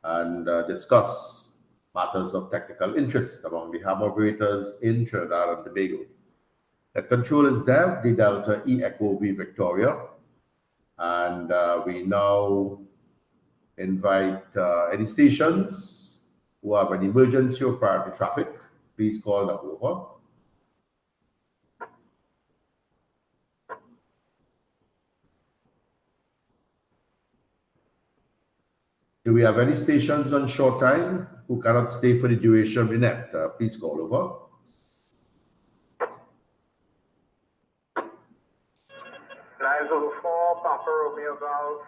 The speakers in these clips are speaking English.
and discuss matters of technical interest among the ham operators in Trinidad and Tobago. Net control is Dev, D Delta E Echo V Victoria, and we now invite any stations who have an emergency or priority traffic. Please call now. Over. Do we have any stations on short time who cannot stay for the duration of the net? Please call over. Papa Romeo Golf,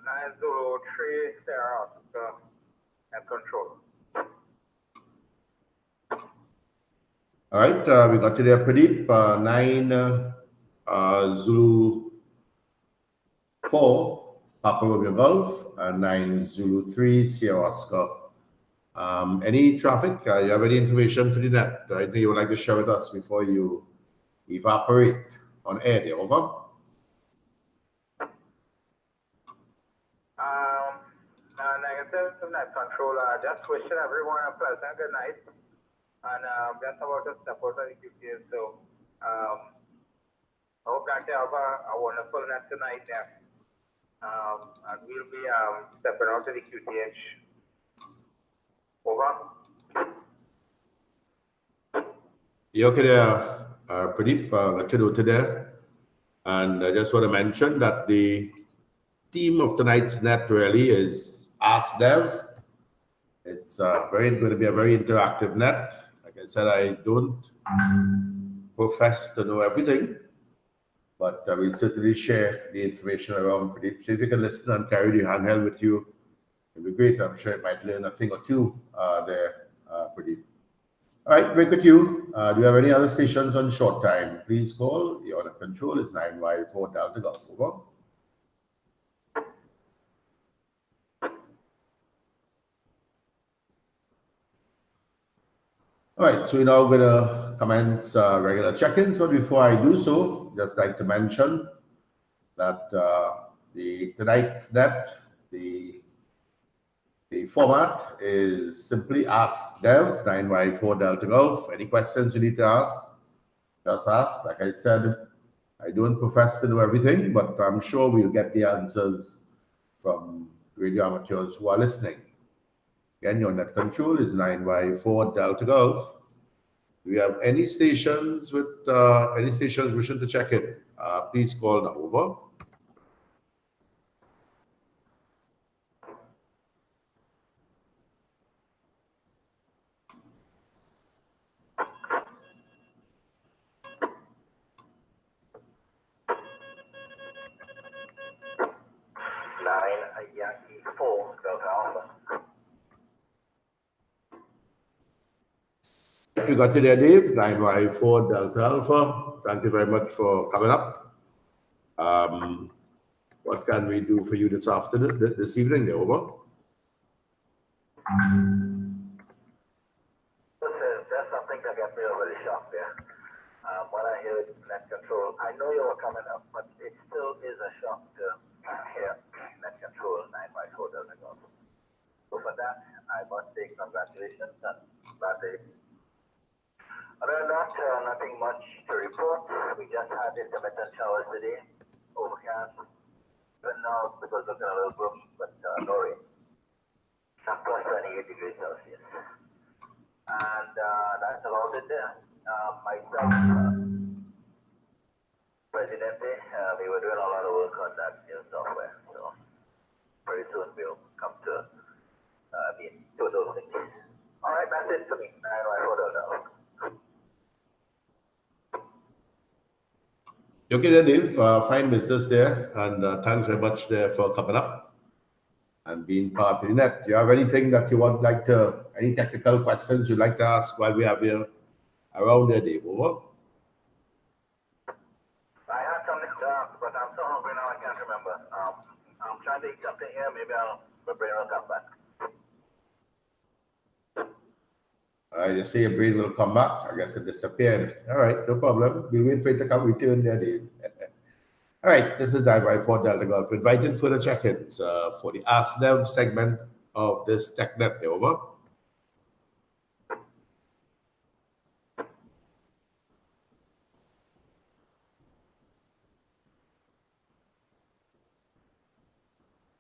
903 Sierra Oscar and control. All right, we got to there, Pradeep. 9 Zulu 4 Papa Romeo Golf and 9 Zulu 3 Sierra Oscar. Any traffic? You have any information for the net? I think you would like to share with us before you evaporate on air there. Over. Negative net controller. Just wishing everyone a pleasant good night. And just about to step out of the QTH. So I hope that you have a wonderful net tonight there. And we'll be stepping out to the QTH. Over. You okay there, Pradeep? Got you noted there. And I just want to mention that the theme of tonight's net really is Ask Dev. It's going to be a very interactive net. Like I said, I don't profess to know everything, but we'll certainly share the information around Pradeep. So if you can listen and carry the handheld with you, it'll be great. I'm sure you might learn a thing or two there, Pradeep. All right, break with you. Do you have any other stations on short time? Please call. Your net control is 9Y4 Delta Golf. Over. All right, so we're now going to commence regular check-ins, but before I do so, just like to mention that tonight's net, the format is simply Ask Dev, 9Y4 Delta Golf. Any questions you need to ask, just ask. Like I said, I don't profess to know everything, but I'm sure we'll get the answers from radio amateurs who are listening. Again, your net control is 9Y4 Delta Golf. Do we have any stations with any stations wishing to check in? Please call now. Over. Yankee 4 Delta Alpha. We got you there, Dave. 9Y4 Delta Alpha. Thank you very much for coming up. What can we do for you this afternoon, this evening? Over. That's something that got me really shocked there. When I heard net control, I know you were coming up, but it still is a shock to hear net control 9Y4 Delta Golf. So for that, I must say congratulations and glad to. Other than that, nothing much to report. We just had intermittent showers today, overcast. Even now, because looking a little gloomy, but no rain. Plus 28 degrees Celsius. And that's about it there. Myself, Presidente, we were doing a lot of work on that new software. So very soon we'll come to be to those things. All right, that's it for me. I hold on. Okay there, Dave. Fine business there, and thanks very much there for coming up and being part of the net. Do you have anything that you would like to, any technical questions you'd like to ask while we have you around there, Dave? Over. I had something to ask, but I'm so hungry now I can't remember. I'm trying to eat something here. Maybe my brain will come back. All right, you say your brain will come back. I guess it disappeared. All right, no problem. We'll wait for it to come return there, Dave. All right, this is 9Y4 Delta Golf. Inviting further check-ins for the Ask Dev segment of this TechNet. Over.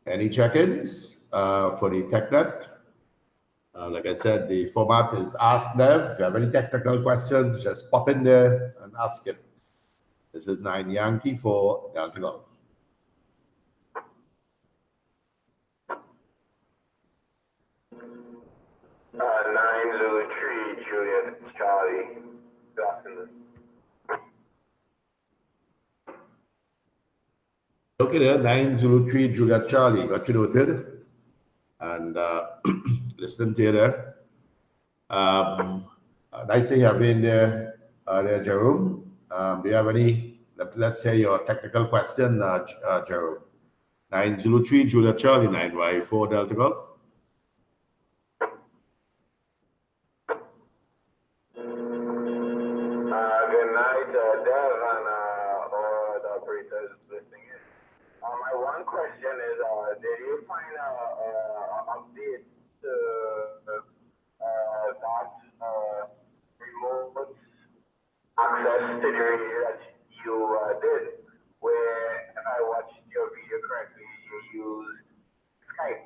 Any check-ins for the TechNet? Like I said, the format is Ask Dev. If you have any technical questions, just pop in there and ask it. This is 9 Yankee for Delta Golf. 903 Juliet Charlie. Okay there, 903 Juliet Charlie. Got you noted. And listening to you there. Nice to have you in there, Jerome. Do you have any, let's say, your technical question, Jerome? 903 Juliet Charlie, 9Y4 Delta Golf. Good night, Dev, and all the operators listening in. My one question is, did you find an update to that remote access to the radio that you did, where if I watched your video correctly, you used Skype.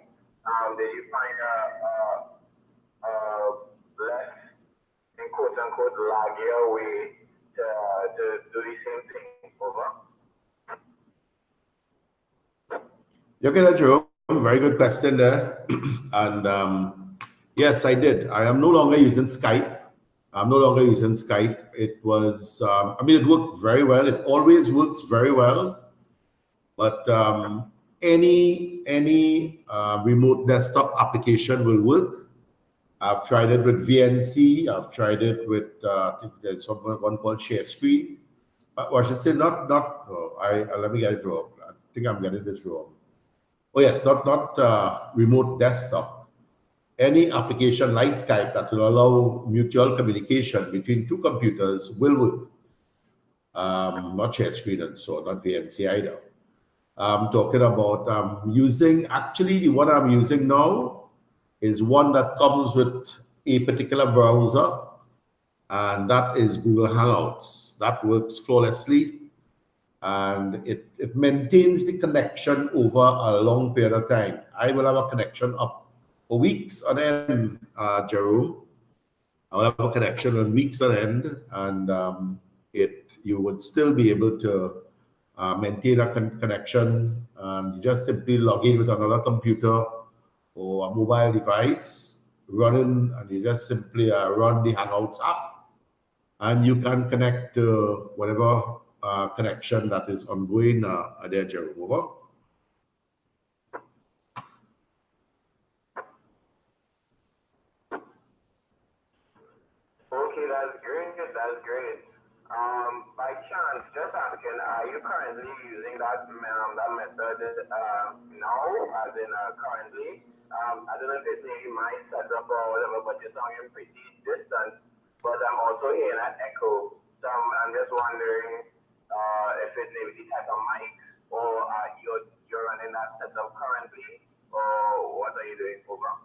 Did you find a less, in quote unquote, laggier way to do the same thing? Over. Okay, there, Jerome. Very good question there. And yes, I did. I am no longer using Skype. I'm no longer using Skype. It was, I mean, it worked very well. It always works very well. But any remote desktop application will work. I've tried it with VNC. I've tried it with, I think there's one called Share Screen. Or I should say not, let me get it wrong. I think I'm getting this wrong. Oh yes, not remote desktop. Any application like Skype that will allow mutual communication between two computers will work. Not Share Screen and so, not VNC either. I'm talking about using, actually the one I'm using now is one that comes with a particular browser, and that is Google Hangouts. That works flawlessly, and it maintains the connection over a long period of time. I will have a connection up for weeks on end, Jerome. I will have a connection on weeks on end, and you would still be able to maintain a connection, and you just simply log in with another computer or a mobile device running, and you just simply run the Hangouts app, and you can connect to whatever connection that is ongoing there, Jerome. Over. Okay, that's great. That's great. By chance, just asking, are you currently using that method now, as in currently? I don't know if it's maybe my setup or whatever, but you're sounding pretty distant. But I'm also hearing an echo. So I'm just wondering if it's maybe the type of mic, or you're running that setup currently, or what are you doing, Over?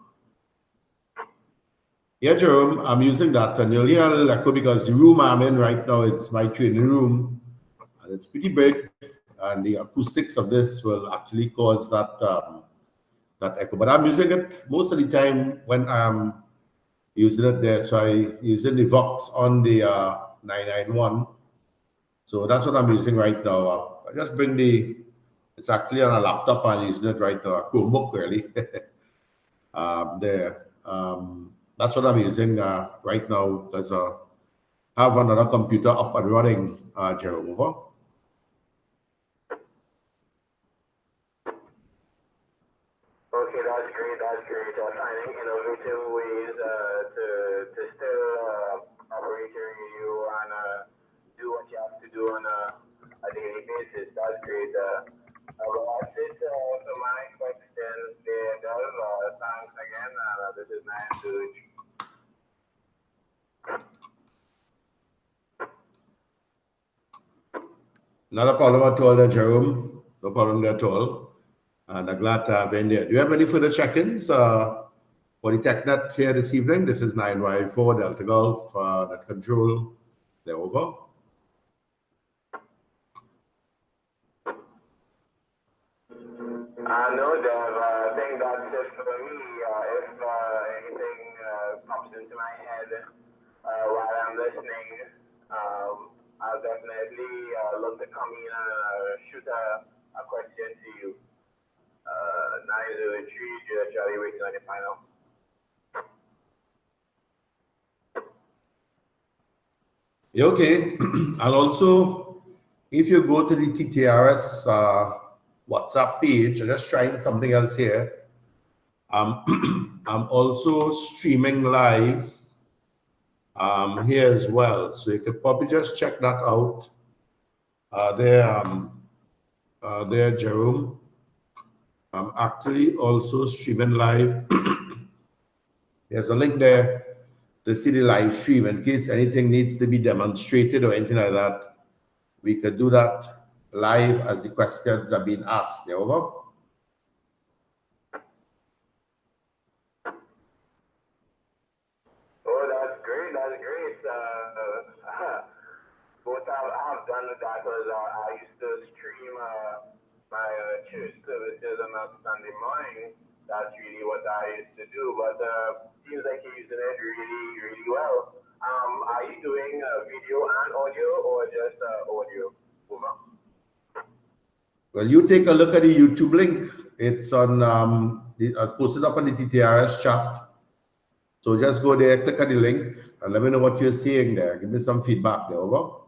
Yeah, Jerome, I'm using that, and you'll hear a little echo because the room I'm in right now, it's my training room, and it's pretty big, and the acoustics of this will actually cause that that echo. But I'm using it most of the time when I'm using it there. So I'm using the Vox on the 991. So that's what I'm using right now. I just bring it's actually on a laptop. I'm using it right now, a Chromebook really. There. That's what I'm using right now because I have another computer up and running, Jerome. Over. Okay, that's great. That's great. Finding innovative ways to still operate your radio and do what you have to do on a daily basis. That's great. Well, that's it for my questions there, Dev. Thanks again. This is nice to. Not a problem at all there, Jerome. No problem there at all. And I'm glad to have you in there. Do you have any further check-ins for the TechNet here this evening? This is 9Y4 Delta Golf Net Control. They're over. No, Dev. I think that's it for me. If anything pops into my head while I'm listening, I'll definitely look to come in and shoot a question to you. 903 Charlie waiting on the final. Okay. And also, if you go to the TTRS WhatsApp page, I'm just trying something else here. I'm also streaming live here as well. So you could probably just check that out. There, Jerome. I'm actually also streaming live. There's a link there to see the live stream in case anything needs to be demonstrated or anything like that. We could do that live as the questions are being asked. Over. Oh, that's great. That's great. What I've done with that was I used to stream my church services on a Sunday morning. That's really what I used to do. But seems like you're using it really, really well. Are you doing video and audio or just audio? Over. Well, you take a look at the YouTube link. It's on posted up on the TTRS chat. So just go there, click on the link, and let me know what you're seeing there. Give me some feedback there. Over.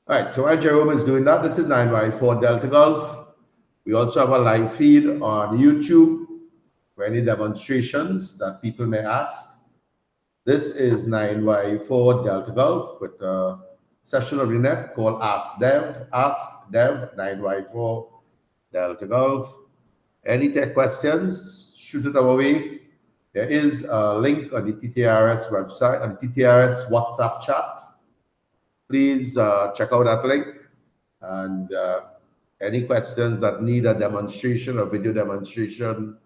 All right, so while Jerome is doing that, this is 9Y4 Delta Golf. We also have a live feed on YouTube for any demonstrations that people may ask. This is 9Y4 Delta Golf with a session of the net called Ask Dev, 9Y4 Delta Golf. Any tech questions, shoot it our way. There is a link on the TTRS website, on the TTRS WhatsApp chat. Please check out that link, and any questions that need a demonstration or video demonstration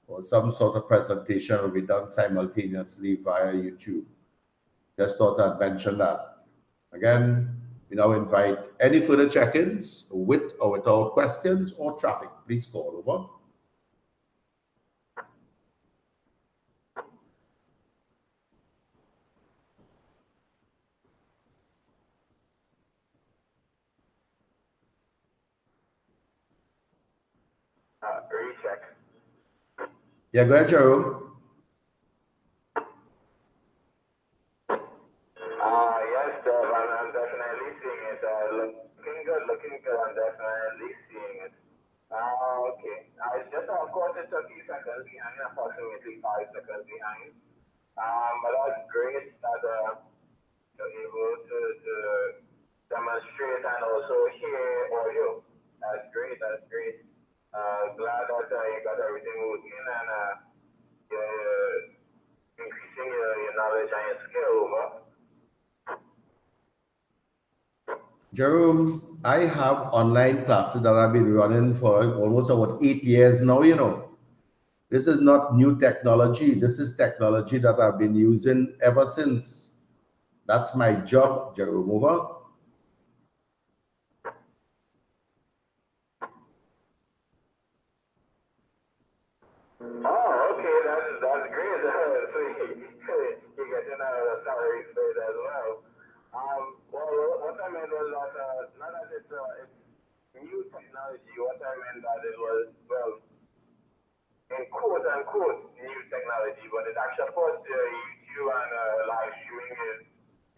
or some sort of presentation will be done simultaneously via YouTube. Just thought I'd mention that. Again, we now invite any further check-ins with or without questions or traffic. Please call. Over. Recheck. Yeah, go ahead, Jerome. Yes, Dev, I'm definitely seeing it. Looking good. I'm definitely seeing it. Okay. It's just, of course, it's a few seconds behind, approximately 5 seconds behind. But that's great that you're able to demonstrate and also hear audio. That's great. That's great. Glad that you got everything working and you're increasing your knowledge and your skill. Over. Jerome, I have online classes that I've been running for almost about 8 years now, you know. This is not new technology. This is technology that I've been using ever since. That's my job, Jerome. Over. Oh, okay, that's great. So you're getting a salary for it as well. Well, what I meant was that not that it's new technology. What I meant that it was, well, in quote unquote new technology, but it actually, of course, YouTube and live streaming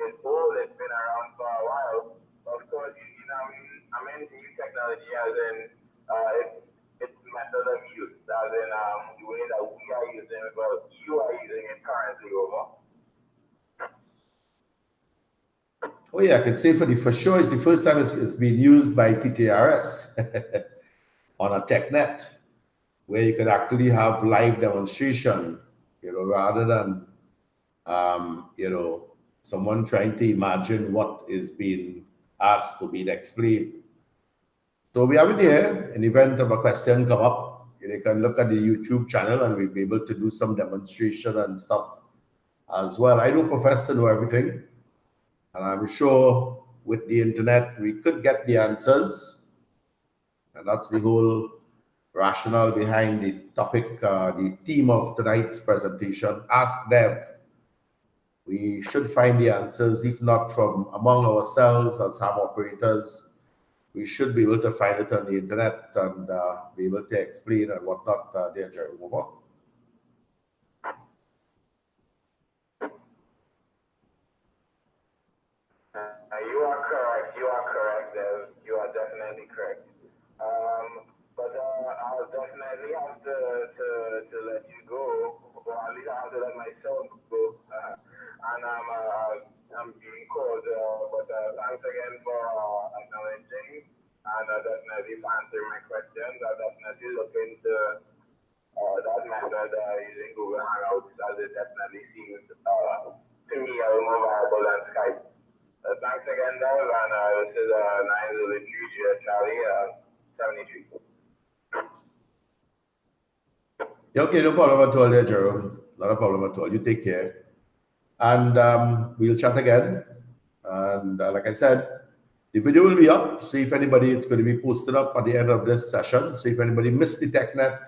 is old. It's been around for a while. Of course, you know, I mean new technology as in its method of use, as in the way that we are using it, but you are using it currently. Over. Oh yeah, I could say for sure it's the first time it's been used by TTRS on a TechNet, where you could actually have live demonstration rather than, someone trying to imagine what is being asked to be explained. So we have it here. In the event of a question come up, they can look at the YouTube channel and we'll be able to do some demonstration and stuff as well. I don't profess to know everything, and I'm sure with the internet we could get the answers, and that's the whole rationale behind the topic, the theme of tonight's presentation, Ask Dev. We should find the answers, if not from among ourselves as ham operators. We should be able to find it on the internet and be able to explain and whatnot. There, Jerry, over. You are correct. You are correct, Dev. You are definitely correct. But I'll definitely have to let you go, or at least I have to let myself go. And I'm being called. But thanks again for acknowledging and definitely for answering my questions. I'll definitely look into that method using Google Hangouts, as it definitely seems to me a little more viable than Skype. Thanks again, Dev, and this is 903 Charlie 73. Okay, no problem at all there, Jerome. Not a problem at all. You take care. And we'll chat again. And like I said, the video will be up. So if anybody, it's going to be posted up at the end of this session. So if anybody missed the TechNet,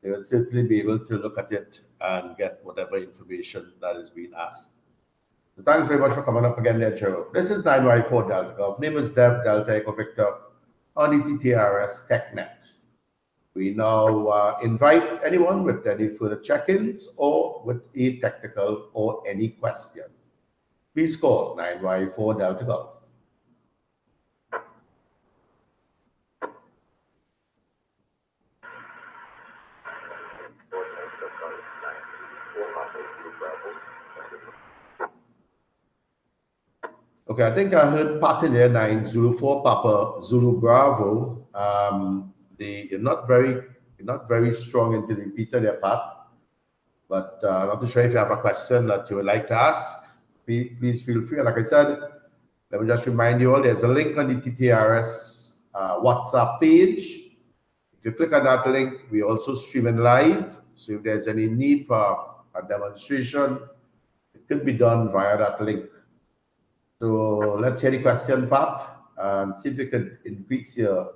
they will certainly be able to look at it and get whatever information that is being asked. So thanks very much for coming up again there, Joe. This is 9Y4 Delta Golf. Name is Dev Delta Echo Victor on the TTRS TechNet. We now invite anyone with any further check-ins or with a technical or any question. Please call 9Y4 Delta Golf. Okay, I think I heard pattern there, 9 Zulu 4 Papa Zulu Bravo. You're not very strong into the repeater there, Pat. But I'm not too sure if you have a question that you would like to ask. Please feel free. And like I said, let me just remind you all, there's a link on the TTRS WhatsApp page. If you click on that link, we also streaming live. So if there's any need for a demonstration, it could be done via that link. So let's hear the question, Pat, and see if you can increase your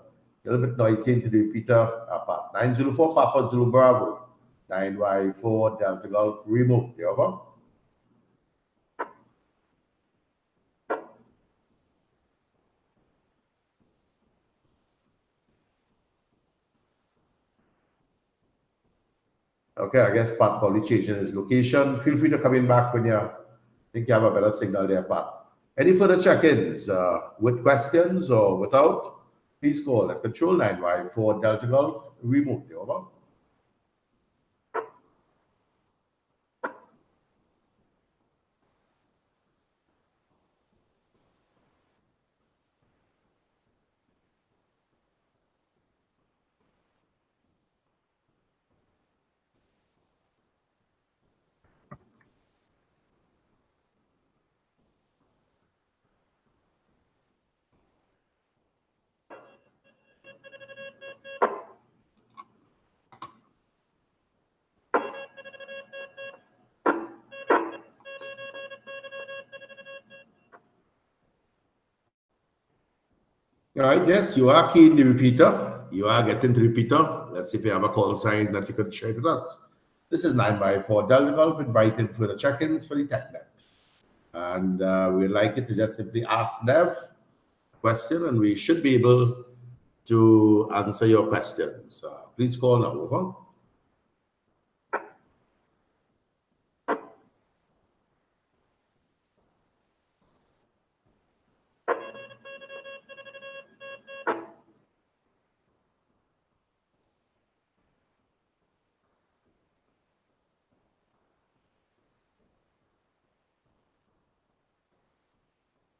a little bit noisy into the repeater, Pat. 904 Papa Zulu Bravo, 9Y4 Delta Golf Remove. You over? Okay, I guess Pat probably changing his location. Feel free to come in back when you think you have a better signal there, Pat. Any further check-ins with questions or without? Please call at Control 9Y4 Delta Golf remotely. Over. All right, yes, you are keying the repeater. You are getting the repeater. Let's see if you have a call sign that you can share with us. This is 9Y4 Delta Golf inviting for the check-ins for the TechNet. And we'd like you to just simply ask Dev a question and we should be able to answer your questions. Please call now, over.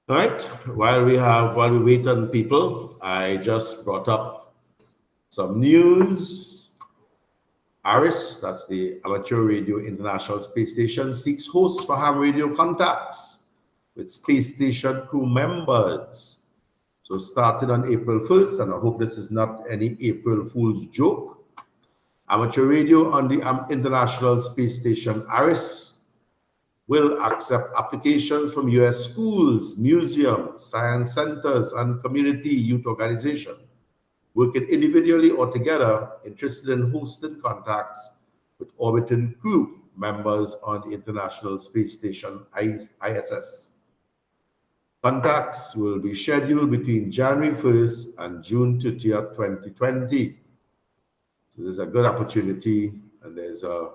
All right, while we wait on people, I just brought up some news. ARIS, that's the Amateur Radio International Space Station, seeks hosts for ham radio contacts with space station crew members. So starting on April 1st, and I hope this is not any April Fool's joke, amateur radio on the International Space Station ARIS will accept applications from US schools, museums, science centers, and community youth organizations working individually or together, interested in hosting contacts with orbiting crew members on the International Space Station ISS. Contacts will be scheduled between January 1st and June 30th, 2020. So there's a good opportunity, and there's a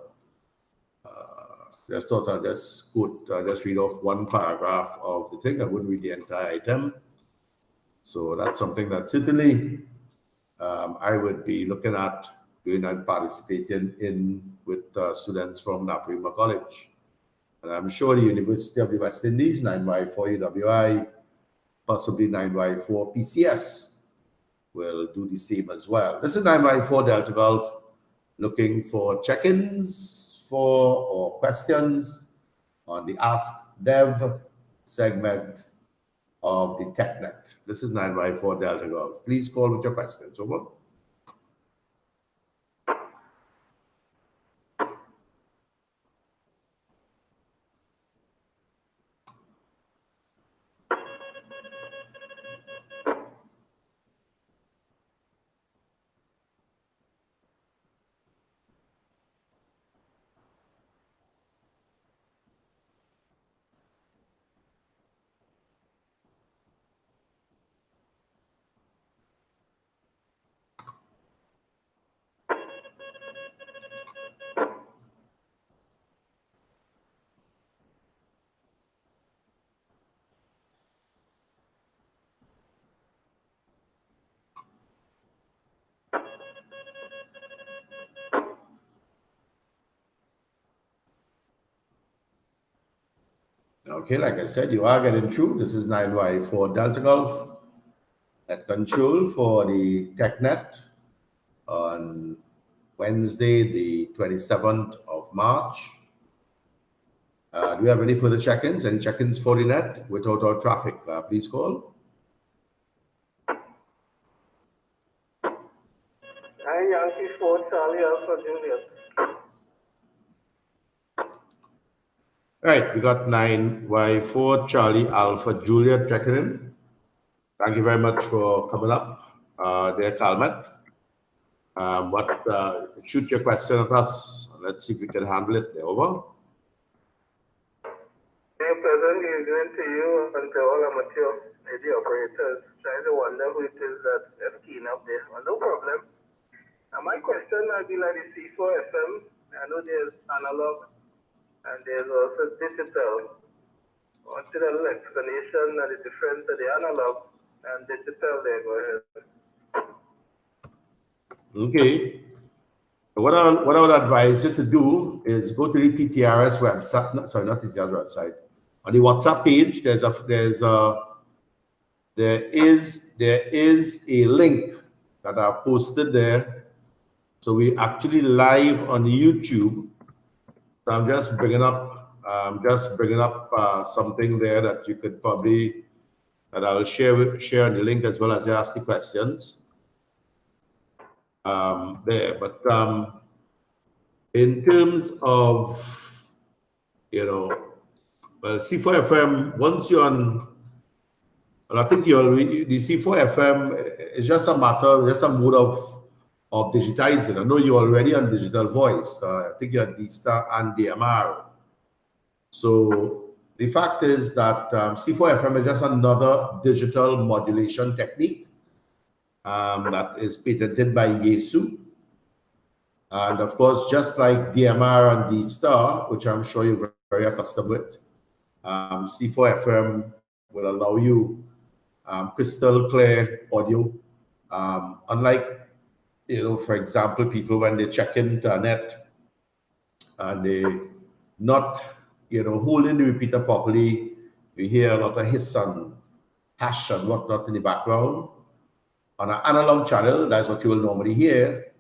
just thought I'd just quote, just read off one paragraph of the thing. I wouldn't read the entire item. So that's something that certainly I would be looking at doing and participating in with students from Naparima College. And I'm sure the University of the West Indies, 9Y4 UWI, possibly 9Y4 PCS will do the same as well. This is 9Y4 Delta Golf looking for check-ins or questions on the Ask Dev segment of the TechNet. This is 9Y4 Delta Golf. Please call with your questions. Over. Okay, like I said, you are getting through. This is 9Y4 Delta Golf at control for the TechNet on Wednesday, the 27th of March. Do we have any further check-ins? Any check-ins for the net without our traffic? Please call. Hi, Yankee 4 Charlie Alpha Juliet. Right, we got 9Y4 Charlie Alpha Juliet checking in. Thank you very much for coming up there, Calmet. Shoot your question at us. Let's see if we can handle it. Over. Pleasant evening to you and to all amateur radio operators. Trying to wonder who it is that's keen up there. Well, no problem. My question might be like the C4 FM. I know there's analog and there's also digital. I wanted a little explanation of the difference of the analog and digital there. Go ahead. Okay. What I would advise you to do is go to the TTRS website. No, sorry, not TTRS website. On the WhatsApp page, there is a link that I've posted there. So we actually live on YouTube. So I'm just bringing up something there that you could probably that I'll share on the link as well as you ask the questions. There, but in terms of well, C4 FM, once you're on, well, I think the C4 FM is just a matter, just a mode of digitizing. I know you're already on digital voice. I think you're on D-Star and DMR. So the fact is that C4 FM is just another digital modulation technique that is patented by Yaesu. And of course, just like DMR and D-Star, which I'm sure you're very accustomed with, C4 FM will allow you crystal clear audio. Unlike, for example, people when they check into a net and they not, holding the repeater properly, you hear a lot of hiss and hash and whatnot in the background. On an analog channel, that's what you will normally hear.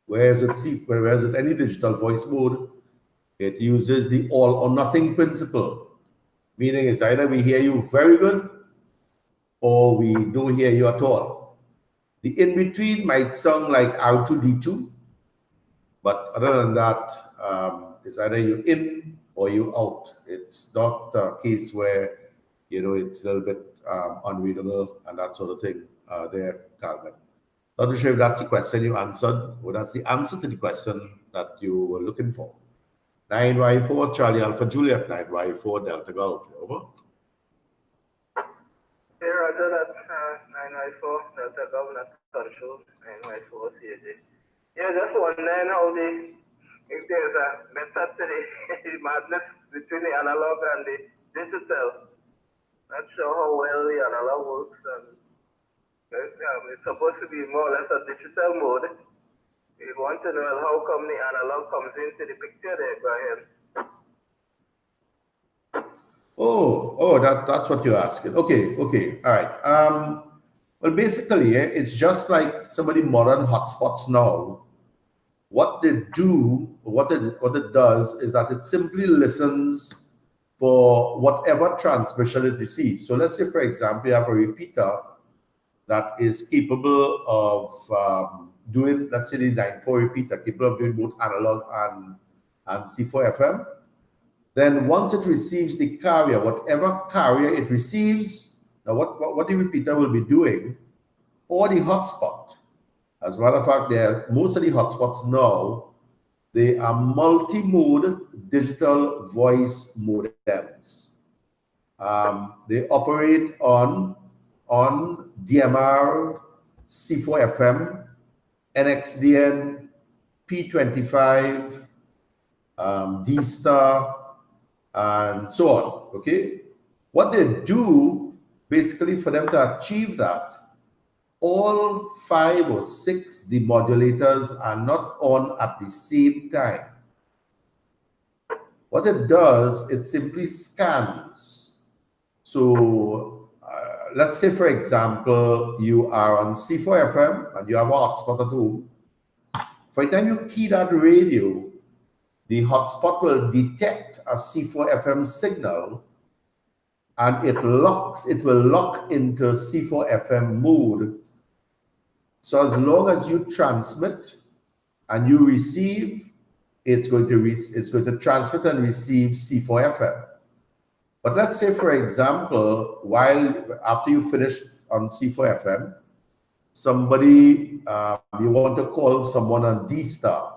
Whereas with any digital voice mode, it uses the all or nothing principle, meaning it's either we hear you very good or we don't hear you at all. The in-between might sound like R2D2, but other than that, it's either you in or you out. It's not a case where, it's a little bit unreadable and that sort of thing there, Carmen. Not too sure if that's the question you answered, or that's the answer to the question that you were looking for. 9Y4 Charlie Alpha Juliet, 9Y4 Delta Golf. Over. Yeah, Roger, that 9Y4 Delta Golf, not control, 9Y4 CAJ. Yeah, just wondering how if there's a method to the madness between the analog and the digital. Not sure how well the analog works, and it's supposed to be more or less a digital mode. We want to know how come the analog comes into the picture there, go ahead. Oh, that's what you're asking. Okay, all right. Well, basically, it's just like some of the modern hotspots now. What they do, what it does is that it simply listens for whatever transmission it receives. So let's say, for example, you have a repeater that is capable of doing, let's say the 9.4 repeater, capable of doing both analog and C4 FM. Then once it receives the carrier, whatever carrier it receives, now what the repeater will be doing, or the hotspot. As a matter of fact, most of the hotspots now, they are multi-mode digital voice modems. They operate on DMR, C4 FM, NXDN, P25, D-Star, and so on, okay? What they do, basically for them to achieve that, all 5 or 6 demodulators are not on at the same time. What it does, it simply scans. So let's say, for example, you are on C4 FM and you have a hotspot at home. For the time you key that radio, the hotspot will detect a C4 FM signal and it will lock into C4 FM mode. So as long as you transmit and you receive, it's going to transmit and receive C4 FM. But let's say, for example, after you finish on C4 FM, somebody, you want to call someone on D-Star.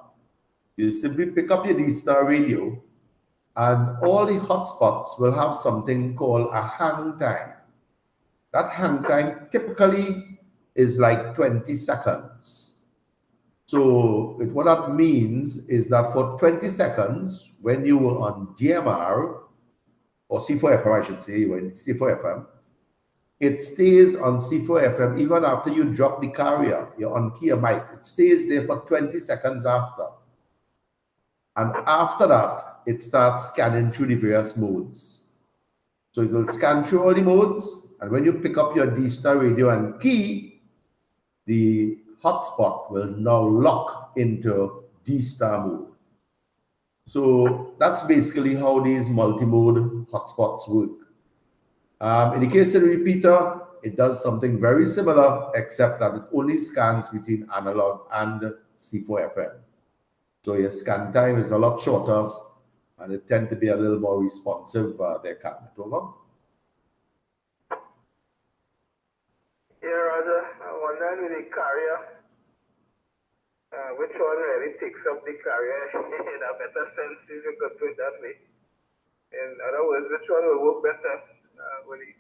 You simply pick up your D-Star radio and all the hotspots will have something called a hang time. That hang time typically is like 20 seconds. So what that means is that for 20 seconds, when you were on DMR, or C4 FM, I should say, when C4 FM, it stays on C4 FM even after you drop the carrier, you're on key or mic. It stays there for 20 seconds after. And after that, it starts scanning through the various modes. So it will scan through all the modes, and when you pick up your D-Star radio and key, the hotspot will now lock into D-Star mode. So that's basically how these multi-mode hotspots work. In the case of the repeater, it does something very similar, except that it only scans between analog and C4 FM. So your scan time is a lot shorter, and it tends to be a little more responsive there, Cabinet. Over. Yeah, Roger, I wonder with the carrier, which one really picks up the carrier in a better sense, if you could put it that way. In other words, which one will work better with the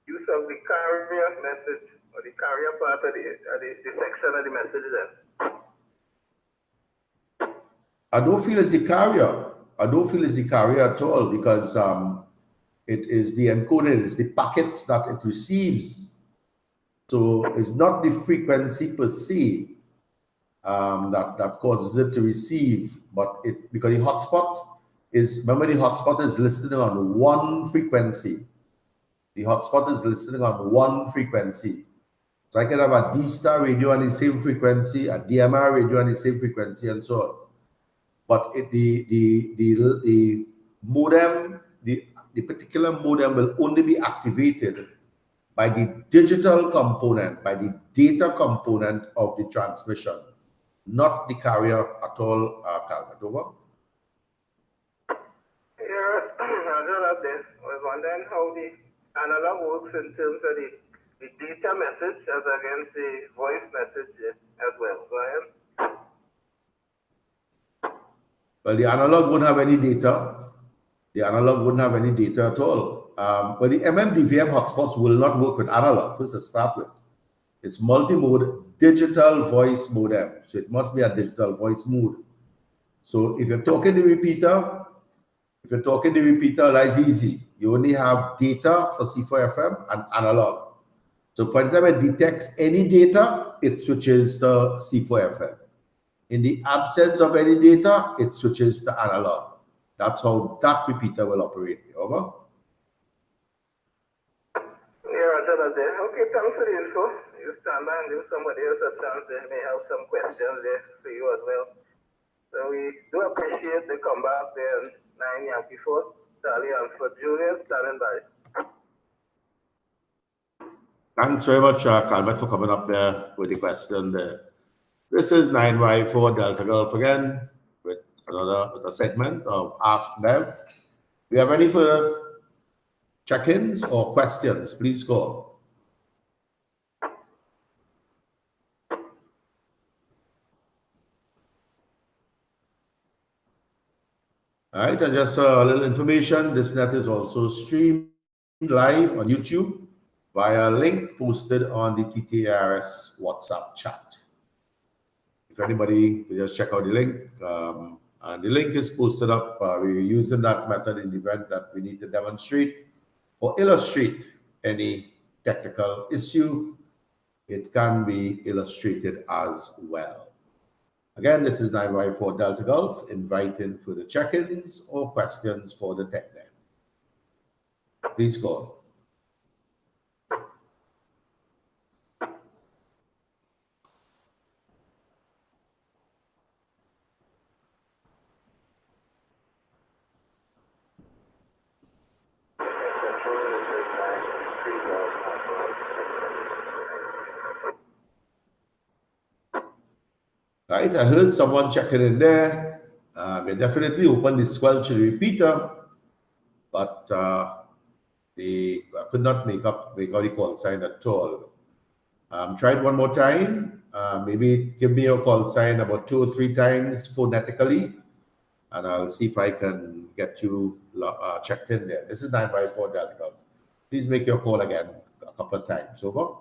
use of the carrier message, or the carrier part of the section of the message then? I don't feel it's the carrier. I don't feel it's the carrier at all, because it is the encoding, it's the packets that it receives. So it's not the frequency per se that causes it to receive, but because the hotspot is, remember, the hotspot is listening on one frequency. The hotspot is listening on one frequency. So I can have a D-Star radio on the same frequency, a DMR radio on the same frequency, and so on. But the modem, the particular modem will only be activated by the digital component, by the data component of the transmission, not the carrier at all, Calvert. Over. Yeah, I don't know this. I was wondering how the analog works in terms of the data message as against the voice message as well. Go ahead. Well, the analog wouldn't have any data. The analog wouldn't have any data at all. But the MMDVM hotspots will not work with analog, first to start with. It's multi-mode digital voice modem. So it must be a digital voice mode. So if you're talking the repeater, that's easy. You only have data for C4FM and analog. So for the time it detects any data, it switches to C4FM. In the absence of any data, it switches to analog. That's how that repeater will operate. Over. Yeah, Roger that there. Okay, thanks for the info. You stand by and give somebody else a chance. They may have some questions there for you as well. So we do appreciate the comeback there. 9 Yankee 4, Charlie and for Junior standing by. Thanks very much, Calvert, for coming up there with the question there. This is 9Y4 Delta Golf again with a segment of Ask Dev. If you have any further check-ins or questions, please call. All right, and just a little information. This net is also streamed live on YouTube via a link posted on the TTRS WhatsApp chat. If anybody could just check out the link, and the link is posted up. We're using that method in the event that we need to demonstrate or illustrate any technical issue. It can be illustrated as well. Again, this is 9Y4 Delta Golf, inviting for the check-ins or questions for the tech dev. Please call. Right, I heard someone checking in there. They definitely opened the squelch repeater, but they could not make out the call sign at all. Tried one more time. Maybe give me your call sign about 2 or 3 times phonetically, and I'll see if I can get you checked in there. This is 9Y4 Delta Golf. Please make your call again a couple of times. Over.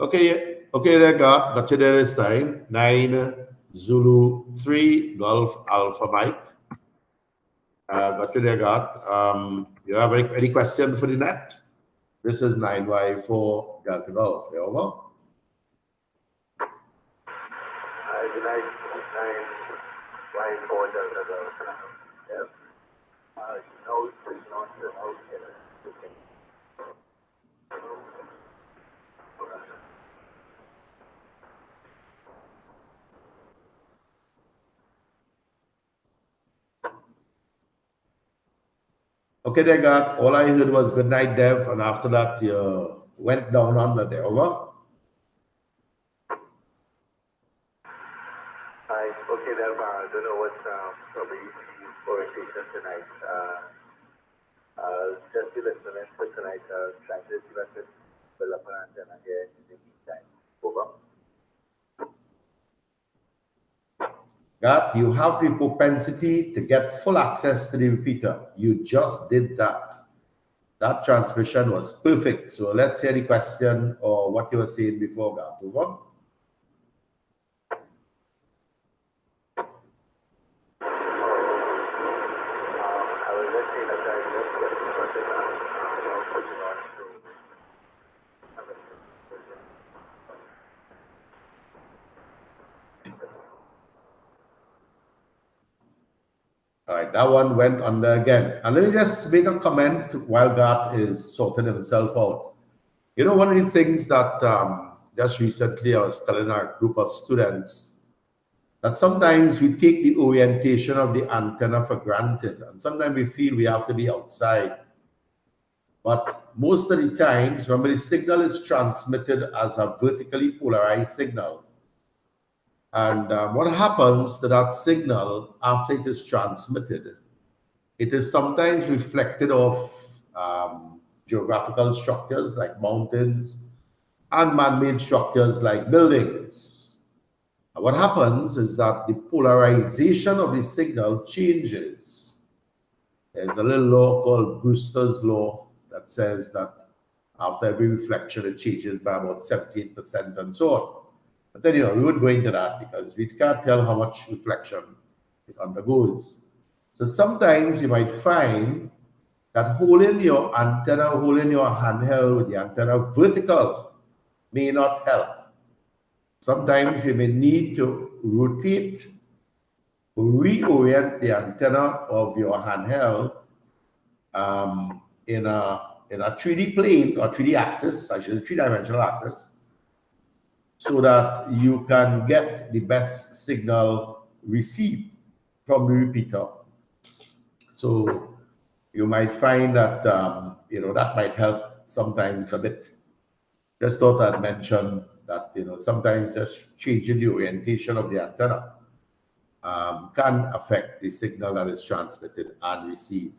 Okay, there, got you there this time. 9 Zulu 3 Golf Alpha Mike. Got you there, God. You have any question for the net? This is 9Y4 Delta Golf. Over. Good night, 9Y4 Delta Golf. Yes. No, it's not the house. Okay, there, God. All I heard was good night, Dev, and after that, you went down under there. Over. Okay, Dev. I don't know what's probably orientation tonight. Just be listening for tonight. Trying to see if I could build up an antenna here in the meantime. Over. God, you have the propensity to get full access to the repeater. You just did that. That transmission was perfect. So let's hear the question or what you were saying before, God. Over. I was just saying that I just putting on to All right, that one went under again. And let me just make a comment while Gart is sorting himself out. You know, one of the things that just recently I was telling our group of students that sometimes we take the orientation of the antenna for granted, and sometimes we feel we have to be outside. But most of the times, remember, the signal is transmitted as a vertically polarized signal. And what happens to that signal after it is transmitted? It is sometimes reflected off geographical structures like mountains and man-made structures like buildings. And what happens is that the polarization of the signal changes. There's a little law called Brewster's law that says that after every reflection, it changes by about 78% and so on. But then, you know, we wouldn't go into that because we can't tell how much reflection it undergoes. So sometimes you might find that holding your antenna, holding your handheld with the antenna vertical may not help. Sometimes you may need to rotate, reorient the antenna of your handheld in a 3D plane or 3D axis, actually 3-dimensional axis, so that you can get the best signal received from the repeater. So you might find that, you know, that might help sometimes a bit. Just thought I'd mention that, you know, sometimes just changing the orientation of the antenna can affect the signal that is transmitted and received.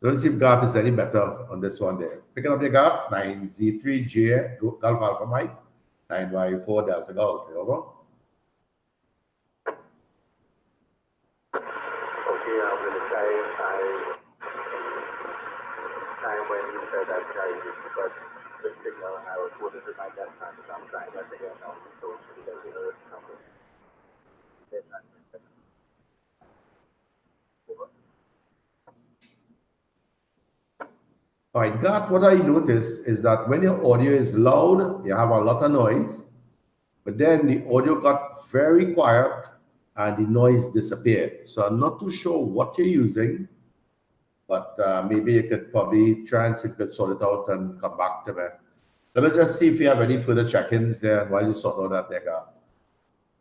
So let's see if Gart is any better on this one there. Picking up your Gart, 9Z3J, Golf Alpha Mike, 9Y4 Delta Golf, over. Okay, I'm going to try time when you said that guy because the signal I was holding to my left hand, so I'm trying to hear now, so because you know it's number. All right, Gart, what I notice is that when your audio is loud, you have a lot of noise, but then the audio got very quiet and the noise disappeared. So I'm not too sure what you're using, but maybe you could probably try and see if you could sort it out and come back to me. Let me just see if you have any further check-ins there while you sort out that there, Gart.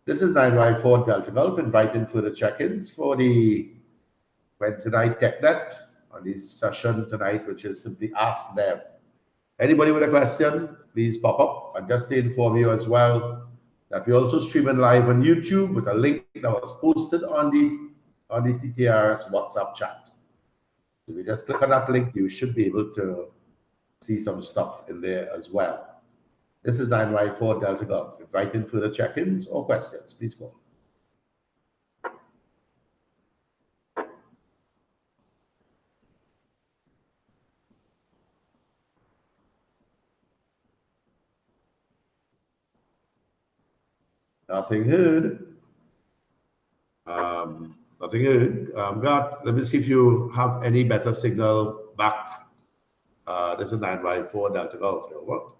This is 9Y4 Delta Golf inviting further check-ins for the Wednesday night TechNet on this session tonight, which is simply Ask Dev. Anybody with a question, please pop up. And just to inform you as well that we're also streaming live on YouTube with a link that was posted on the TTRS WhatsApp chat. If you just click on that link, you should be able to see some stuff in there as well. This is 9Y4 Delta Golf. Inviting further check-ins or questions, please call. Nothing heard. Nothing heard. Gart, let me see if you have any better signal back. This is 9Y4 Delta Golf. Over.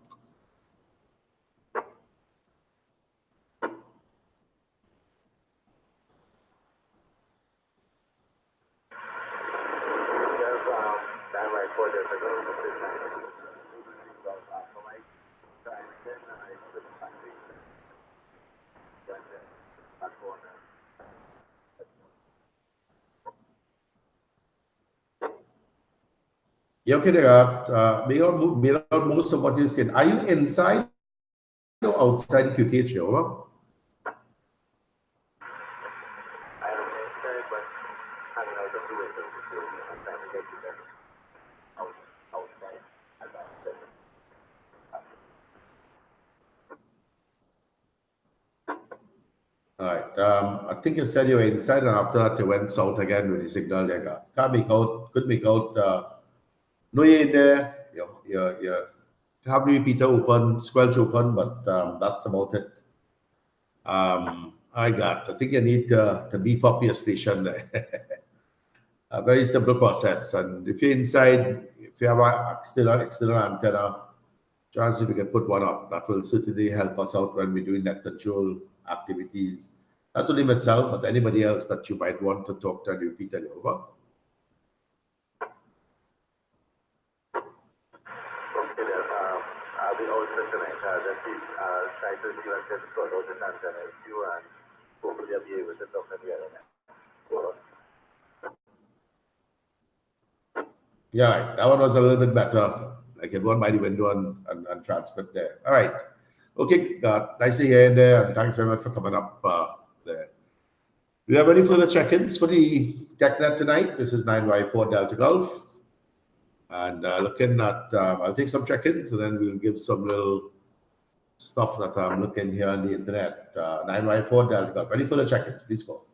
Yeah, okay, may not most of what you're saying. Are you inside or outside the QTH? Over? All right. I think you said you were inside, and after that you went south again with the signal there. Can't make out. Could make out. No, you're in there. You have the repeater open, squelch open, but that's about it. I think you need to beef up your station there. A very simple process. And if you're inside, if you have an external antenna, try and see if you can put one up. That will certainly help us out when we're doing net control activities not only myself, but anybody else that you might want to talk to and repeat it over. Okay, then, I'll be out for tonight. Just try to see what I can sort out the antenna issue, and hopefully I'll be able to talk to the other man. Yeah, that one was a little bit better. I can run by the window and transmit there. All right. Okay, nice to hear you there, and thanks very much for coming up there. Do you have any further check-ins for the TechNet tonight? This is 9Y4 Delta Golf. And looking at, I'll take some check-ins, and then we'll give some little stuff that I'm looking here on the internet. 9Y4 Delta Golf. Any further check-ins? Please call.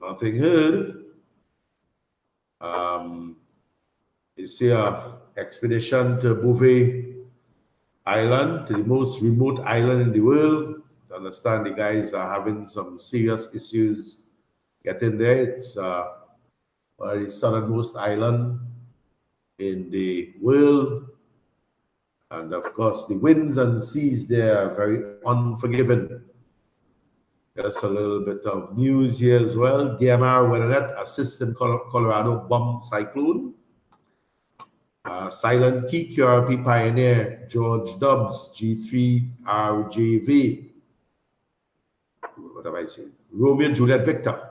Nothing heard. Is here expedition to Bouvet Island, to the most remote island in the world. I understand the guys are having some serious issues getting there. It's one of the southernmost island in the world. And of course, the winds and seas there are very unforgiving. Just a little bit of news here as well. DMR WeatherNet assistant Colorado bomb cyclone. Silent Key QRP pioneer George Dubs G3RJV. What have I said? Romeo Juliet Victor.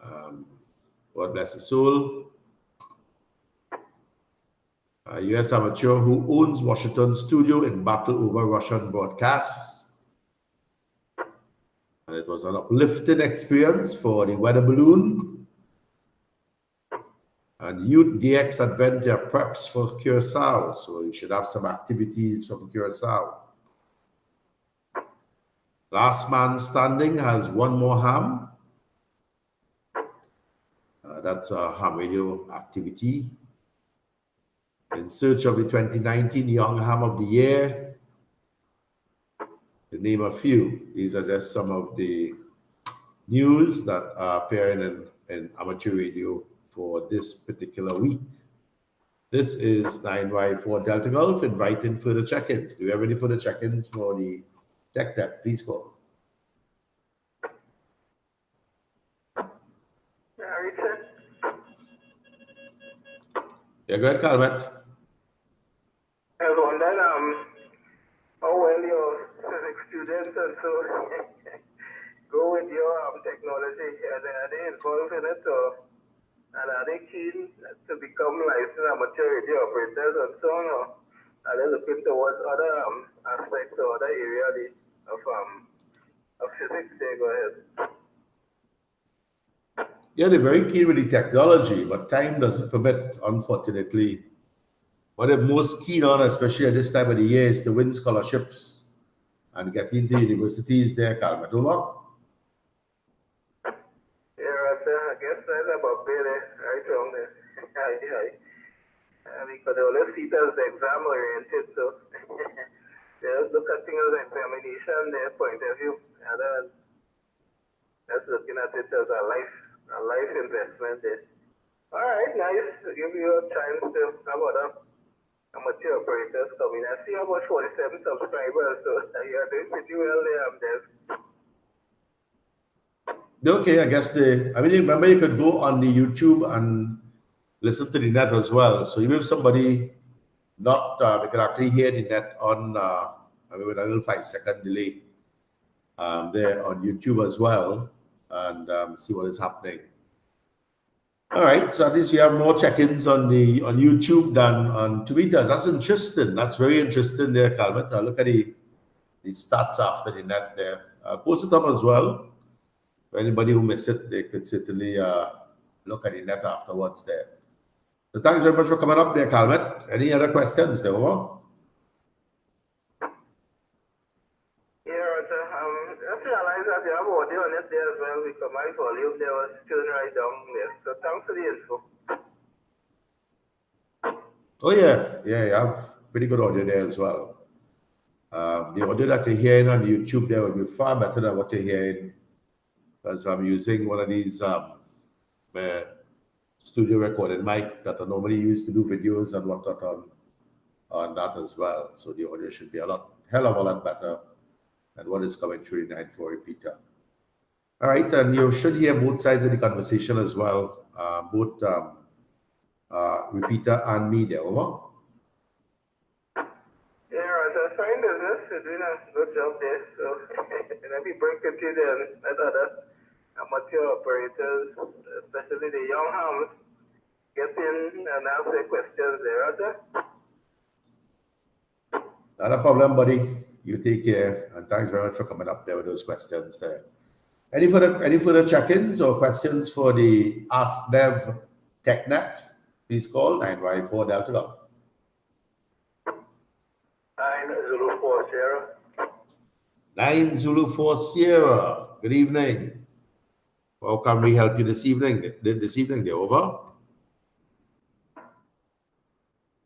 God bless his soul. A U.S. amateur who owns Washington studio in battle over Russian broadcasts. And it was an uplifting experience for the weather balloon. And Youth DX Adventure preps for Curacao. So you should have some activities from Curacao. Last Man Standing has one more ham. That's a ham radio activity. In search of the 2019 Young Ham of the Year. To name a few, these are just some of the news that are appearing in amateur radio for this particular week. This is 9Y4 Delta Golf inviting further check-ins. Do you have any further check-ins for the TechNet? Please call. Richard, Yeah, go ahead, Calvin. I was wondering how well your physics students and so go with your technology. Are they involved in it, and are they keen to become licensed amateur radio operators and so on, or are they looking towards other aspects or other areas of physics? They go ahead. Yeah, they're very keen with the technology, but time doesn't permit, unfortunately. What they're most keen on, especially at this time of the year, is to win scholarships and get into universities there, Calvin. Over. I guess that's about there, right around there. Because they always see it as exam oriented, so they just look at things as examination, their point of view, and then just looking at it as a life investment there. All right, nice to give you a chance to have other amateur operators coming. I see about 47 subscribers, so you're doing pretty well there, Okay, I guess remember you could go on the YouTube and listen to the net as well. So even if somebody they can actually hear the net on, with a little 5-second delay there on YouTube as well, and see what is happening. All right, so at least you have more check-ins on YouTube than on Twitter. That's interesting. That's very interesting there, Calvin. Look at the stats after the net there. Post it up as well. For anybody who missed it, they could certainly look at the net afterwards there. So thanks very much for coming up there, Calvin. Any other questions there, over? Just realize that you have audio on it there as well, because my volume there was turned right down there. So thanks for the info. Oh yeah, you have pretty good audio there as well. The audio that you're hearing on YouTube there will be far better than what you're hearing because I'm using one of these studio recording mic that I normally use to do videos and whatnot on that as well. So the audio should be hell of a lot better than what is coming through the 9.4 repeater. All right, and you should hear both sides of the conversation as well, both repeater and me there. Over. Yeah, Roger, fine business. You're doing a good job there. So, let me break it to you then. Let other amateur operators, especially the young hams, get in and ask their questions there, Roger. Not a problem, buddy. You take care, and thanks very much for coming up there with those questions there. Any further check-ins or questions for the Ask Dev TechNet? Please call 9Y4 Delta Golf. 9 Zulu 4 Sierra. 9 Zulu 4 Sierra. Good evening. How can we help you this evening? This evening, they're over.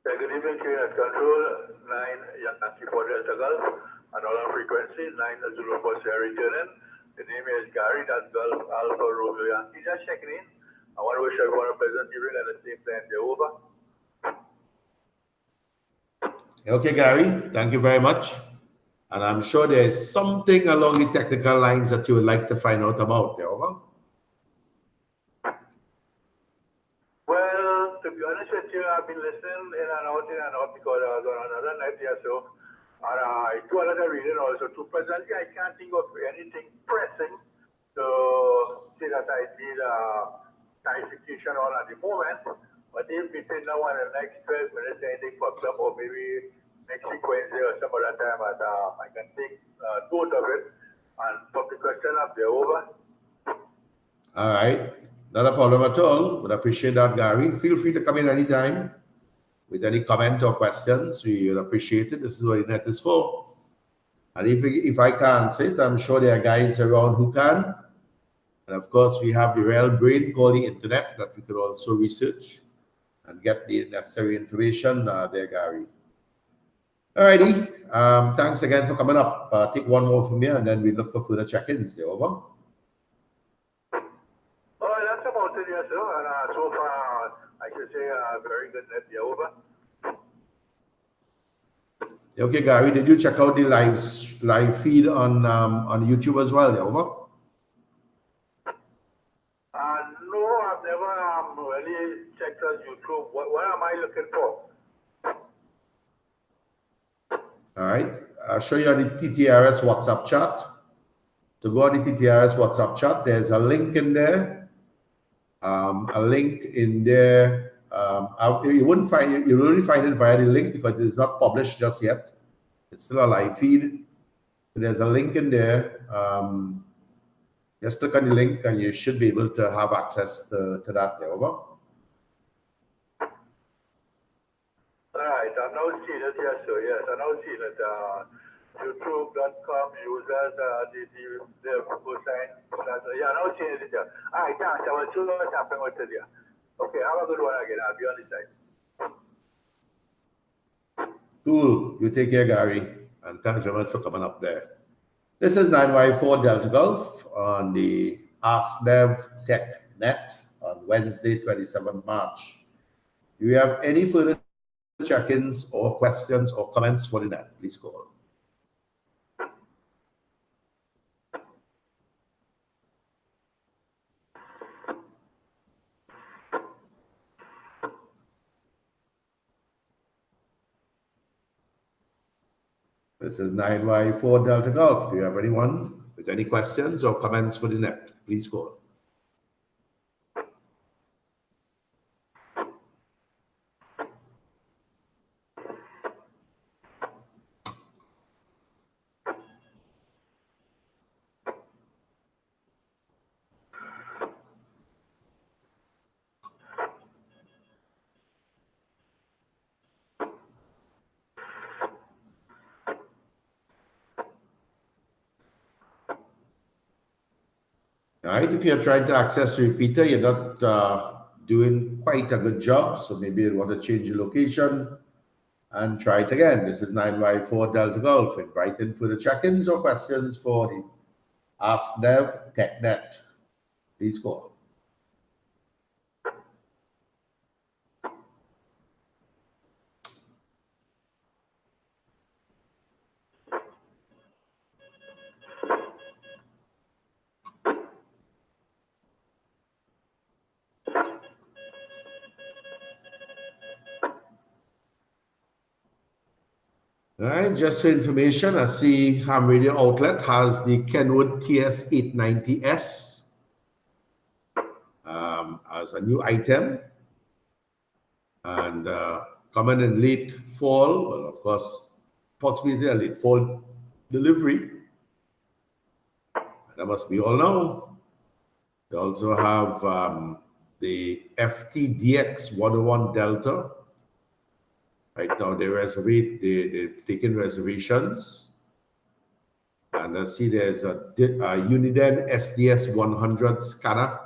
Good evening to you at Control 9 Yankee 4 Delta Golf. And all on frequency 9 Zulu 4 Sierra returning. The name is Gary, that's Golf Alpha Romeo Yankee. Just checking in. I want to wish everyone a pleasant evening at the same time they're over. Okay, Gary, thank you very much. And I'm sure there's something along the technical lines that you would like to find out about. There, over. Well, to be honest with you, I've been listening in and out because I was on another night here, so and I do another reading also. To presently, I can't think of anything pressing to say that I need clarification on at the moment. But if between now and the next 12 minutes anything pops up, or maybe next week Wednesday or some other time, I can take note of it and put the question up there. Over. All right. Not a problem at all. Would appreciate that, Gary. Feel free to come in anytime with any comment or questions. We would appreciate it. This is what the net is for. And if I can't say it, I'm sure there are guys around who can. And of course, we have the real brain called the internet that we could also research and get the necessary information there, Gary. All righty. Thanks again for coming up. Take one more from here, and then we look for further check-ins. There, over. Oh, that's about it, yes, sir. And so far, I should say very good net there. Over. Okay, Gary, did you check out the live feed on YouTube as well? There, over. No, I've never really checked out YouTube. What am I looking for? All right. I'll show you on the TTRS WhatsApp chat. To go on the TTRS WhatsApp chat, there's a link in there. You wouldn't find it. You'll only find it via the link because it's not published just yet. It's still a live feed. There's a link in there. Just click on the link and you should be able to have access to that there. Over. All right, I'm now seeing it, yes, sir. Yes, I'm now seeing it. YouTube.com users, the sign. Yeah, I'm now seeing it here. All right, thanks. I will show you what's happening with it here. Okay, have a good one again. I'll be on the side. Cool. You take care, Gary. And thanks very much for coming up there. This is 9Y4 Delta Golf on the Ask Dev TechNet on Wednesday, 27th March. Do you have any further check-ins or questions or comments for the net? Please call. This is 9Y4 Delta Golf. Do you have anyone with any questions or comments for the net? Please call. All right, if you're trying to access the repeater, you're not doing quite a good job. So maybe you want to change your location and try it again. This is 9Y4 Delta Golf. Invite in further check-ins or questions for the Ask Dev TechNet. Please call. All right, just for information, I see Ham Radio Outlet has the Kenwood TS890S as a new item, and coming in late fall. Well, of course, possibly a late fall delivery. That must be all now. They also have the FTDX 101 Delta. Right now, they're taking reservations. And I see there's a Uniden SDS 100 scanner.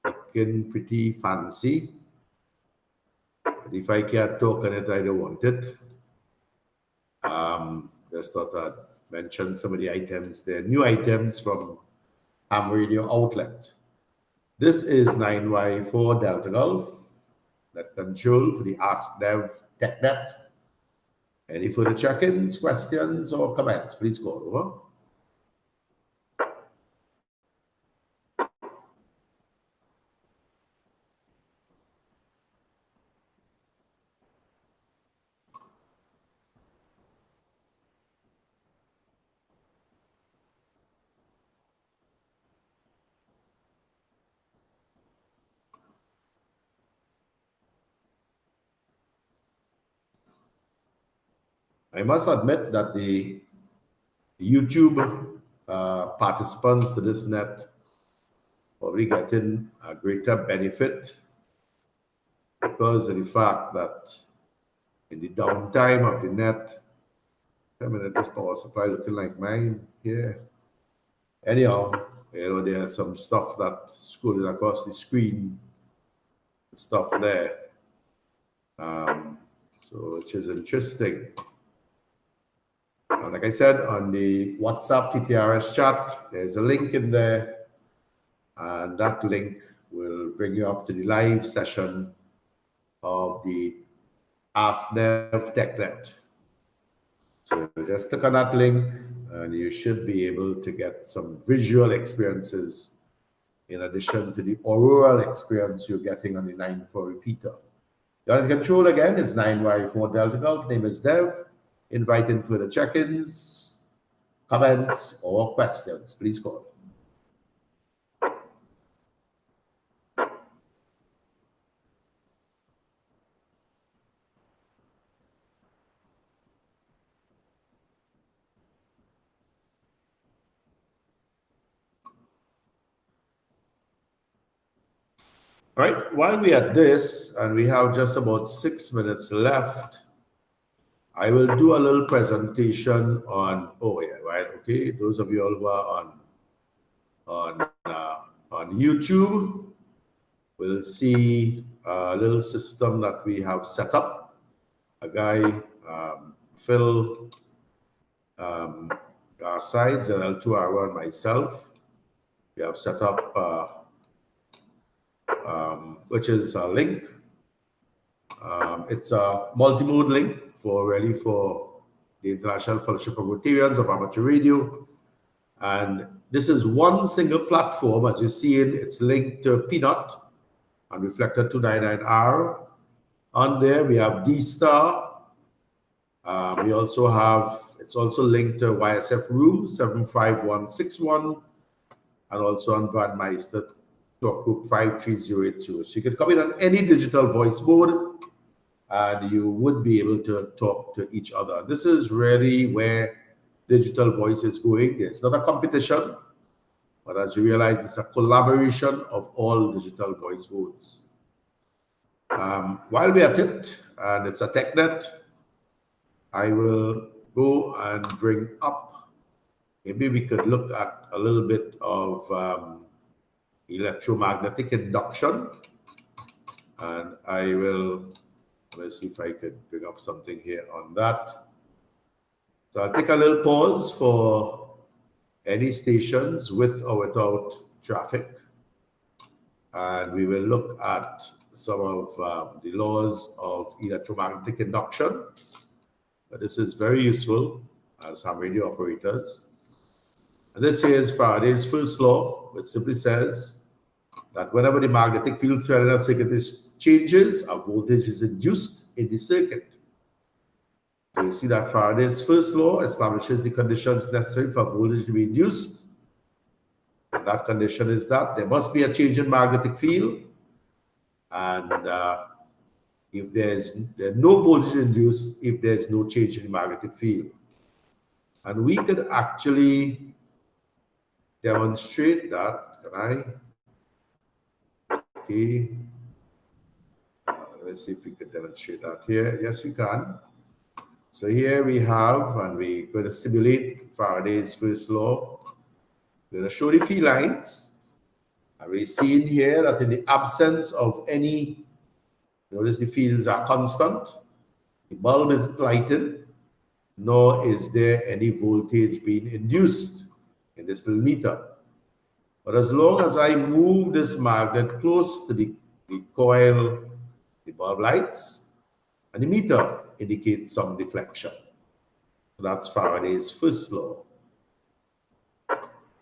Looking pretty fancy. But if I can't talk on it, I don't want it. Just thought I'd mention some of the items. They're new items from Ham Radio Outlet. This is 9Y4 Delta Golf. Net control for the Ask Dev TechNet. Any further check-ins, questions, or comments, please call over. I must admit that the YouTube participants to this net probably getting a greater benefit because of the fact that in the downtime of the net, I mean, this power supply looking like mine here. Anyhow, there's some stuff that's scrolling across the screen, stuff there, so which is interesting. Like I said, on the WhatsApp TTRS chat, there's a link in there, and that link will bring you up to the live session of the Ask Dev TechNet. So just click on that link, and you should be able to get some visual experiences in addition to the aural experience you're getting on the 9-4 repeater. The on control again is 9Y4 Delta Golf. Name is Dev. Inviting further check-ins, comments, or questions. Please call. All right, while we're at this, and we have just about 6 minutes left, I will do a little presentation on, okay, those of you all who are on YouTube will see a little system that we have set up. A guy, Phil Sides, and L2R and myself, we have set up, which is a link. It's a multi-mode link for the International Fellowship of Rotarians of Amateur Radio. And this is one single platform. As you see, it's linked to Peanut and Reflector 299R. On there, we have D-Star. We also have, it's also linked to YSF Room 75161, and also on Brandmeister Talk Group 53080. So you can come in on any digital voice mode, and you would be able to talk to each other. This is really where digital voice is going. It's not a competition, but as you realize, it's a collaboration of all digital voice modes. While we're at it, and it's a TechNet, I will go and bring up, maybe we could look at a little bit of electromagnetic induction, and I will, let's see if I could bring up something here on that. So I'll take a little pause for any stations with or without traffic, and we will look at some of the laws of electromagnetic induction. But this is very useful as ham radio operators. And this is Faraday's first law, which simply says that whenever the magnetic field threaded in a circuit changes, a voltage is induced in the circuit. So you see that Faraday's first law establishes the conditions necessary for voltage to be induced. And that condition is that there must be a change in magnetic field. And if there's no voltage induced, if there's no change in the magnetic field. And we could actually demonstrate that. Can I? Okay. Let's see if we can demonstrate that here. Yes, we can. So here we have, and we're going to simulate Faraday's first law. We're going to show the field lines. And we're seeing here that in the absence of any, notice the fields are constant. The bulb isn't lighted, nor is there any voltage being induced in this little meter. But as long as I move this magnet close to the coil, the bulb lights, and the meter indicates some deflection. So that's Faraday's first law.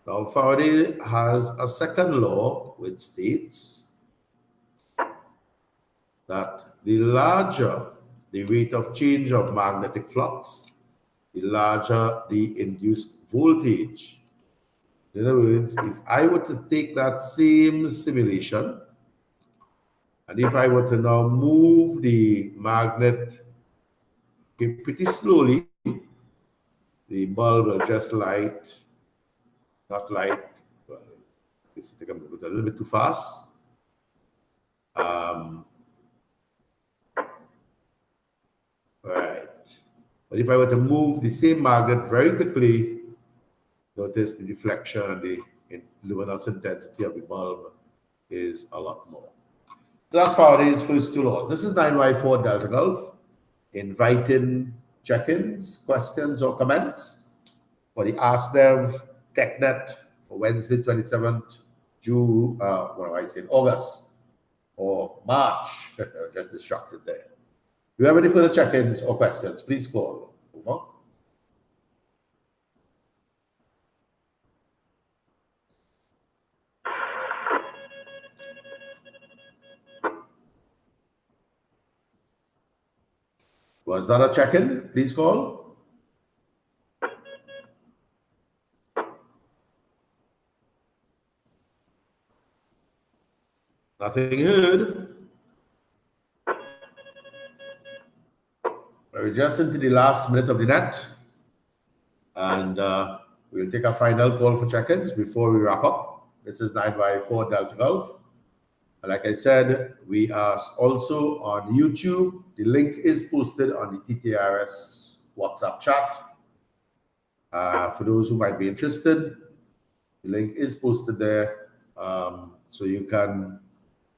Now Faraday has a second law which states that the larger the rate of change of magnetic flux, the larger the induced voltage. In other words, if I were to take that same simulation, and if I were to now move the magnet pretty slowly, the bulb will just light, not light, well, I think I'm going a little bit too fast. Right. But if I were to move the same magnet very quickly, notice the deflection and the luminous intensity of the bulb is a lot more. So that's Faraday's first two laws. This is 9Y4 Delta Gulf. Inviting check-ins, questions, or comments for the AskDev TechNet for Wednesday, 27th June, what am I saying, August or March. Just distracted there. If you have any further check-ins or questions, please call. Over. Was that a check-in? Please call. Nothing heard. We're just into the last minute of the net, and we'll take a final call for check-ins before we wrap up. This is 9Y4 Delta Gulf. And like I said, we are also on YouTube. The link is posted on the TTRS WhatsApp chat. For those who might be interested, the link is posted there. So you can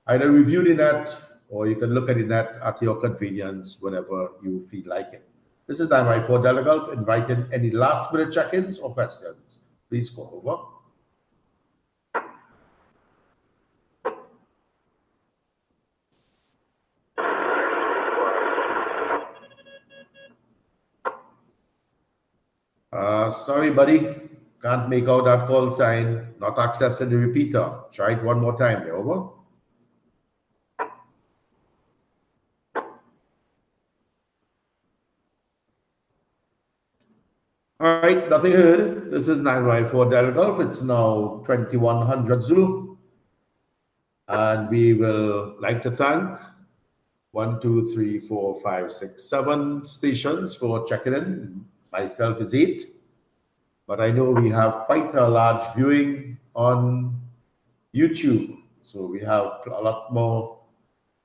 either review the net or you can look at the net at your convenience whenever you feel like it. This is 9Y4 Delta Gulf, inviting any last minute check-ins or questions. Please call. Over. Sorry, buddy. Can't make out that call sign. Not accessing the repeater. Try it one more time. Over. All right, nothing heard. This is 9Y4 Delta Gulf. It's now 2100 Zulu. And we will like to thank 1, 2, 3, 4, 5, 6, 7 stations for checking in. Myself is 8. But I know we have quite a large viewing on YouTube. So we have a lot more.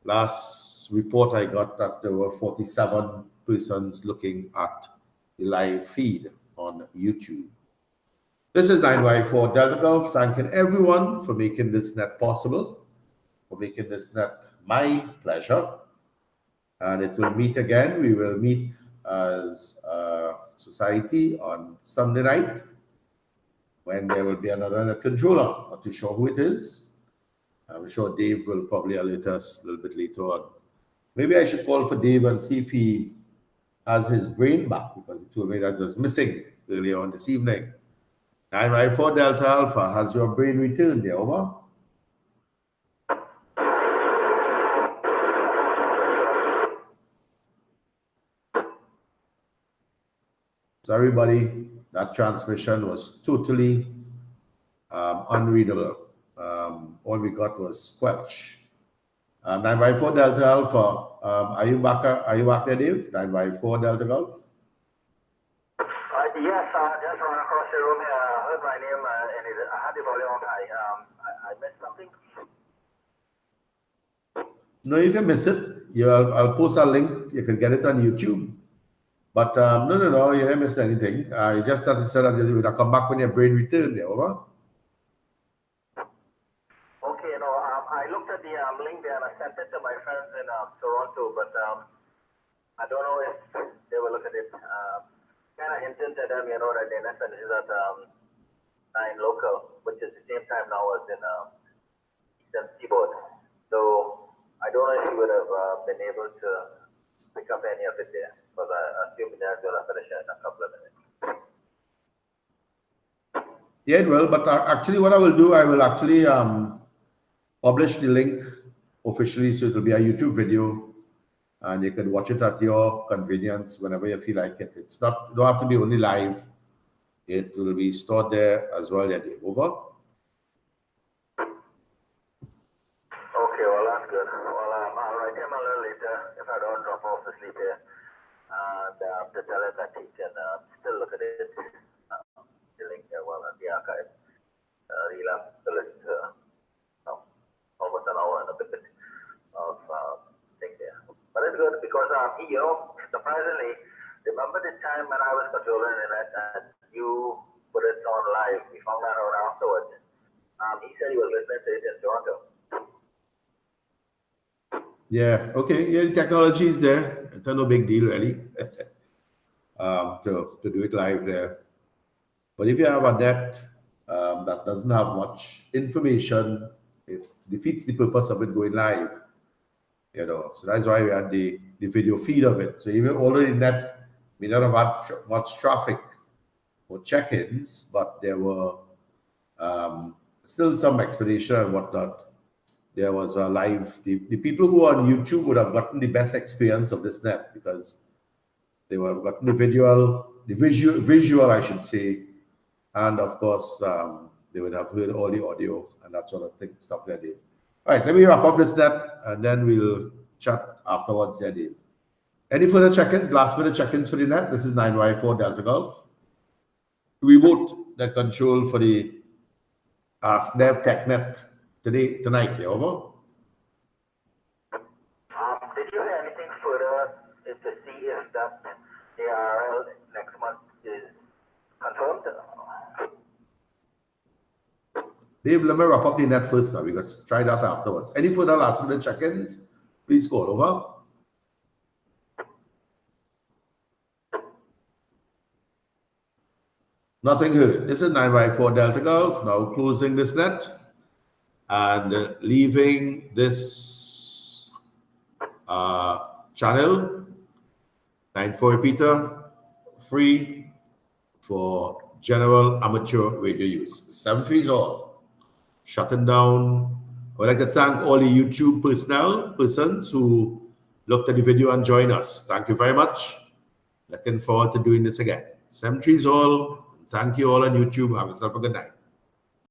Last report I got that there were 47 persons looking at the live feed on YouTube. This is 9Y4 Delta Gulf, thanking everyone for making this net possible, for making this net my pleasure. And it will meet again. We will meet as a society on Sunday night when there will be another net controller. Not too sure who it is. I'm sure Dave will probably alert us a little bit later on. Maybe I should call for Dave and see if he has his brain back, because he told me that was missing earlier on this evening. 954 Delta Alpha, has your brain returned there? Over. Sorry, buddy, that transmission was totally unreadable. All we got was squelch. 954 Delta Alpha, are you back there, Dave? 954 Delta Golf? Yes, just run across the room here. I heard my name and I had the volume on high. I missed something. No, if you miss it, I'll post a link. You can get it on YouTube. But no, you didn't miss anything. You just have to say that you will come back when your brain returns there, over. Okay, no, I looked at the link there and I sent it to my friends in Toronto, but I don't know if they will look at it. Kind of hinted to them, that the NSN is at 9 local, which is the same time now as in Eastern Seaboard. So I don't know if you would have been able to pick up any of it there, because I assume they're going to finish in a couple of minutes. Yeah, it will. But actually, what I will do, I will actually publish the link officially, so it will be a YouTube video, and you can watch it at your convenience whenever you feel like it. It's not, you don't have to be only live. It will be stored there as well. Yeah, Dave. Over. Okay, well, that's good. Well, I'll write him a little later if I don't drop off to sleep here, and to tell him that he can still look at it. The link there, well, at the archive. He'll have to listen to almost an hour and a bit of thing there. But it's good because surprisingly, remember the time when I was controlling the net and you put it on live? We found that out afterwards. He said he was listening to it in Toronto. Yeah. Okay. Yeah, the technology is there. It's no big deal, really, to do it live there. But if you have a net that doesn't have much information, it defeats the purpose of it going live. So that's why we had the video feed of it. So even already net may not have had much traffic or check-ins, but there were still some explanation and whatnot. There was a live. The people who are on YouTube would have gotten the best experience of this net, because they would have gotten the visual, I should say, and of course they would have heard all the audio and that sort of stuff there, Dave. All right, let me wrap up this net and then we'll chat afterwards, yeah, Dave. Any further check-ins, last minute check-ins for the net? This is 9Y4 Delta Golf. We vote net control for the SNEV TechNet tonight, yeah, over. Did you hear anything further to see if that ARL next month is confirmed? Dave, let me wrap up the net first now. We got to try that afterwards. Any further last minute check-ins? Please call over. Nothing heard. This is 9Y4 Delta Golf. Now closing this net and leaving this channel. 94 repeater, free for general amateur radio use. 7-3 all. Shutting down. I would like to thank all the YouTube persons who looked at the video and joined us. Thank you very much. Looking forward to doing this again. 7-3 all. Thank you all on YouTube. Have yourself a good night.